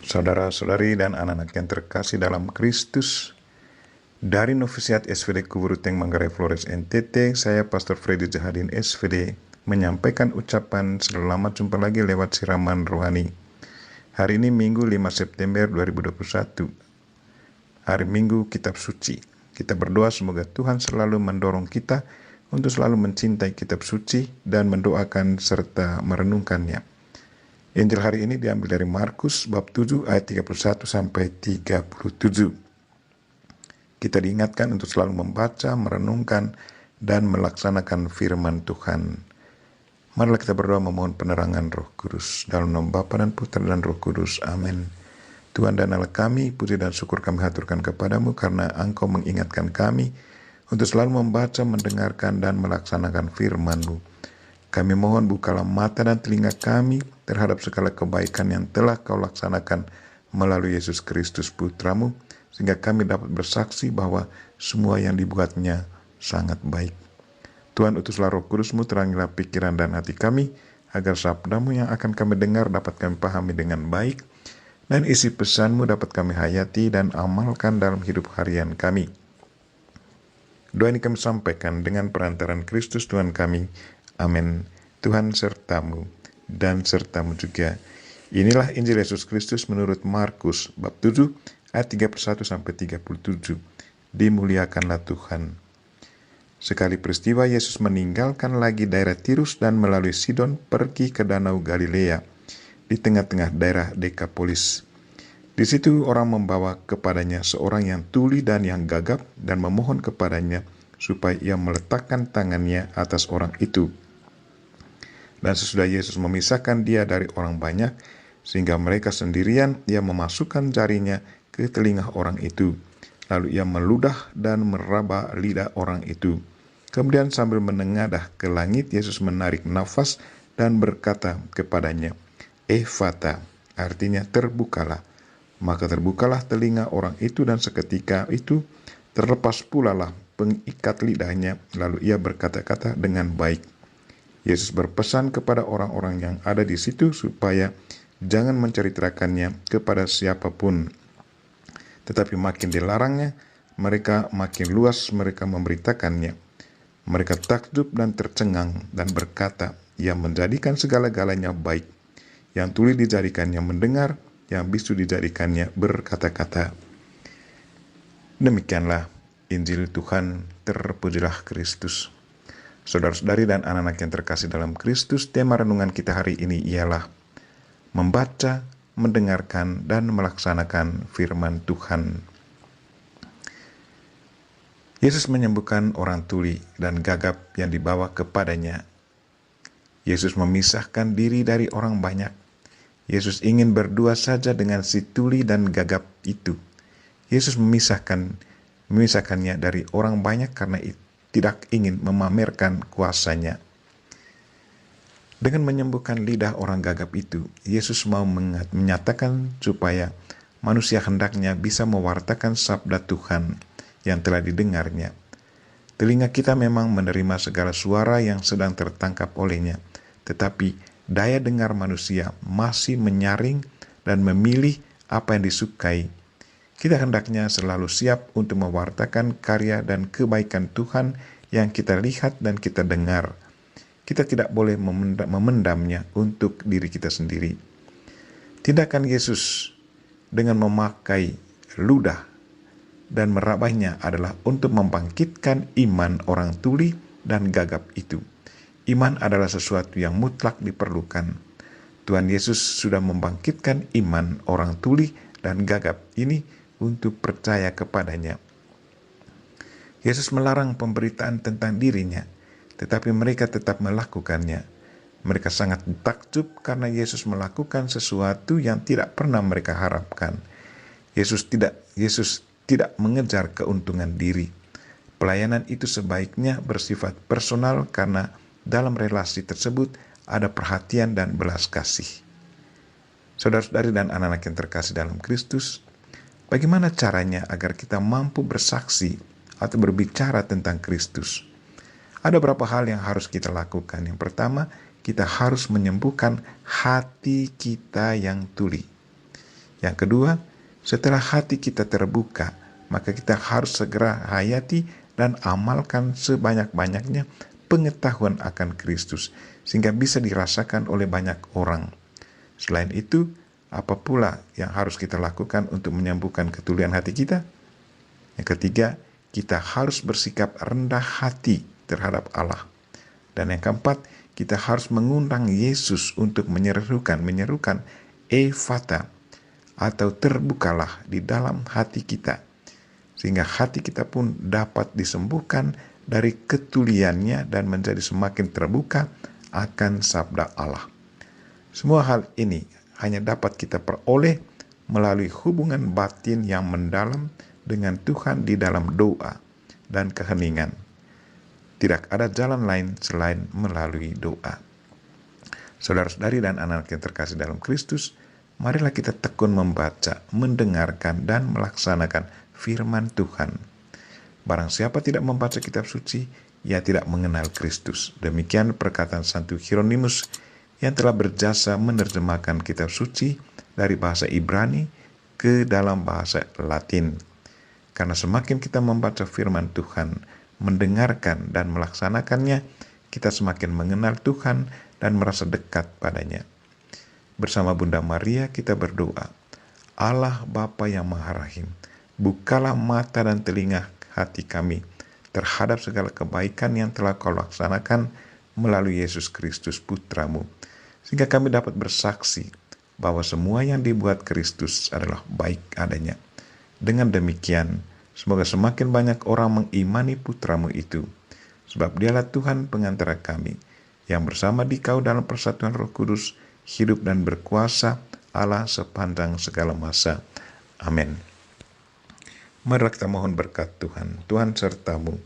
Saudara-saudari dan anak-anak yang terkasih dalam Kristus, dari Novisiat SVD Kuburuteng Manggarai Flores NTT, saya Pastor Freddy Jahadin SVD menyampaikan ucapan selamat jumpa lagi lewat siraman rohani. Hari ini Minggu 5 September 2021, hari Minggu Kitab Suci. Kita berdoa semoga Tuhan selalu mendorong kita untuk selalu mencintai Kitab Suci dan mendoakan serta merenungkannya. Injil hari ini diambil dari Markus bab 7 ayat 31 sampai 37. Kita diingatkan untuk selalu membaca, merenungkan, dan melaksanakan firman Tuhan. Marilah kita berdoa memohon penerangan Roh Kudus. Dalam nama Bapa dan Putra dan Roh Kudus. Amin. Tuhan dan Allah kami, puji dan syukur kami haturkan kepadamu karena Engkau mengingatkan kami untuk selalu membaca, mendengarkan, dan melaksanakan firman-Mu. Kami mohon bukalah mata dan telinga kami terhadap segala kebaikan yang telah Kau laksanakan melalui Yesus Kristus Putra-Mu, sehingga kami dapat bersaksi bahwa semua yang dibuatnya sangat baik. Tuhan, utuslah Roh Kudus-Mu, terangilah pikiran dan hati kami, agar sabda-Mu yang akan kami dengar dapat kami pahami dengan baik, dan isi pesan-Mu dapat kami hayati dan amalkan dalam hidup harian kami. Doa ini kami sampaikan dengan perantaran Kristus Tuhan kami. Amin. Tuhan sertamu dan sertamu juga. Inilah Injil Yesus Kristus menurut Markus bab 7 ayat 31 sampai 37. Dimuliakanlah Tuhan. Sekali peristiwa Yesus meninggalkan lagi daerah Tirus dan melalui Sidon pergi ke danau Galilea di tengah-tengah daerah Dekapolis. Di situ orang membawa kepadanya seorang yang tuli dan yang gagap dan memohon kepadanya supaya ia meletakkan tangannya atas orang itu. Dan sesudah Yesus memisahkan dia dari orang banyak, sehingga mereka sendirian, ia memasukkan jarinya ke telinga orang itu. Lalu ia meludah dan meraba lidah orang itu. Kemudian sambil menengadah ke langit, Yesus menarik nafas dan berkata kepadanya, "Ephata," artinya terbukalah. Maka terbukalah telinga orang itu dan seketika itu terlepas pula lah pengikat lidahnya, lalu ia berkata-kata dengan baik. Yesus berpesan kepada orang-orang yang ada di situ supaya jangan menceritakannya kepada siapapun. Tetapi makin dilarangnya, mereka makin luas mereka memberitakannya. Mereka takjub dan tercengang dan berkata, "Ia menjadikan segala-galanya baik. Yang tuli dijadikannya mendengar, yang bisu dijadikannya berkata-kata." Demikianlah Injil Tuhan, terpujilah Kristus. Saudara-saudari dan anak-anak yang terkasih dalam Kristus, tema renungan kita hari ini ialah membaca, mendengarkan, dan melaksanakan firman Tuhan. Yesus menyembuhkan orang tuli dan gagap yang dibawa kepadanya. Yesus memisahkan diri dari orang banyak. Yesus ingin berdua saja dengan si tuli dan gagap itu. Yesus memisahkannya dari orang banyak karena tidak ingin memamerkan kuasanya. Dengan menyembuhkan lidah orang gagap itu, Yesus mau menyatakan supaya manusia hendaknya bisa mewartakan sabda Tuhan yang telah didengarnya. Telinga kita memang menerima segala suara yang sedang tertangkap olehnya, tetapi daya dengar manusia masih menyaring dan memilih apa yang disukai. Kita hendaknya selalu siap untuk mewartakan karya dan kebaikan Tuhan yang kita lihat dan kita dengar. Kita tidak boleh memendamnya untuk diri kita sendiri. Tindakan Yesus dengan memakai ludah dan merabahnya adalah untuk membangkitkan iman orang tuli dan gagap itu. Iman adalah sesuatu yang mutlak diperlukan. Tuhan Yesus sudah membangkitkan iman orang tuli dan gagap ini untuk percaya kepadanya. Yesus melarang pemberitaan tentang dirinya, tetapi mereka tetap melakukannya. Mereka sangat takjub karena Yesus melakukan sesuatu yang tidak pernah mereka harapkan. Yesus tidak mengejar keuntungan diri. Pelayanan itu sebaiknya bersifat personal karena dalam relasi tersebut ada perhatian dan belas kasih. Saudara-saudari dan anak-anak yang terkasih dalam Kristus, bagaimana caranya agar kita mampu bersaksi atau berbicara tentang Kristus? Ada beberapa hal yang harus kita lakukan. Yang pertama, kita harus menyembuhkan hati kita yang tuli. Yang kedua, setelah hati kita terbuka, maka kita harus segera hayati dan amalkan sebanyak-banyaknya pengetahuan akan Kristus, sehingga bisa dirasakan oleh banyak orang. Selain itu, apa pula yang harus kita lakukan untuk menyembuhkan ketulian hati kita? Yang ketiga, kita harus bersikap rendah hati terhadap Allah. Dan yang keempat, kita harus mengundang Yesus untuk menyerukan Efata, atau terbukalah di dalam hati kita, sehingga hati kita pun dapat disembuhkan dari ketuliannya dan menjadi semakin terbuka akan sabda Allah. Semua hal ini hanya dapat kita peroleh melalui hubungan batin yang mendalam dengan Tuhan di dalam doa dan keheningan. Tidak ada jalan lain selain melalui doa. Saudara-saudari dan anak yang terkasih dalam Kristus, marilah kita tekun membaca, mendengarkan, dan melaksanakan firman Tuhan. Barang siapa tidak membaca kitab suci, ia tidak mengenal Kristus. Demikian perkataan Santo Hieronymus yang telah berjasa menerjemahkan kitab suci dari bahasa Ibrani ke dalam bahasa Latin. Karena semakin kita membaca firman Tuhan, mendengarkan dan melaksanakannya, kita semakin mengenal Tuhan dan merasa dekat padanya. Bersama Bunda Maria kita berdoa, Allah Bapa yang Maha Rahim, bukalah mata dan telinga hati kami terhadap segala kebaikan yang telah Kau laksanakan melalui Yesus Kristus Putramu, sehingga kami dapat bersaksi bahwa semua yang dibuat Kristus adalah baik adanya. Dengan demikian, semoga semakin banyak orang mengimani Putramu itu, sebab Dialah Tuhan pengantara kami, yang bersama Dikau dalam persatuan Roh Kudus, hidup dan berkuasa Allah sepanjang segala masa. Amin. Mari kita mohon berkat Tuhan. Tuhan sertamu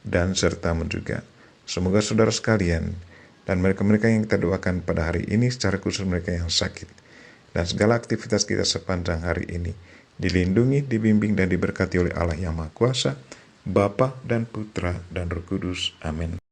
dan sertamu juga. Semoga saudara sekalian dan mereka-mereka yang kita doakan pada hari ini, secara khusus mereka yang sakit, dan segala aktivitas kita sepanjang hari ini dilindungi, dibimbing, dan diberkati oleh Allah yang Maha Kuasa, Bapa dan Putra dan Roh Kudus. Amin.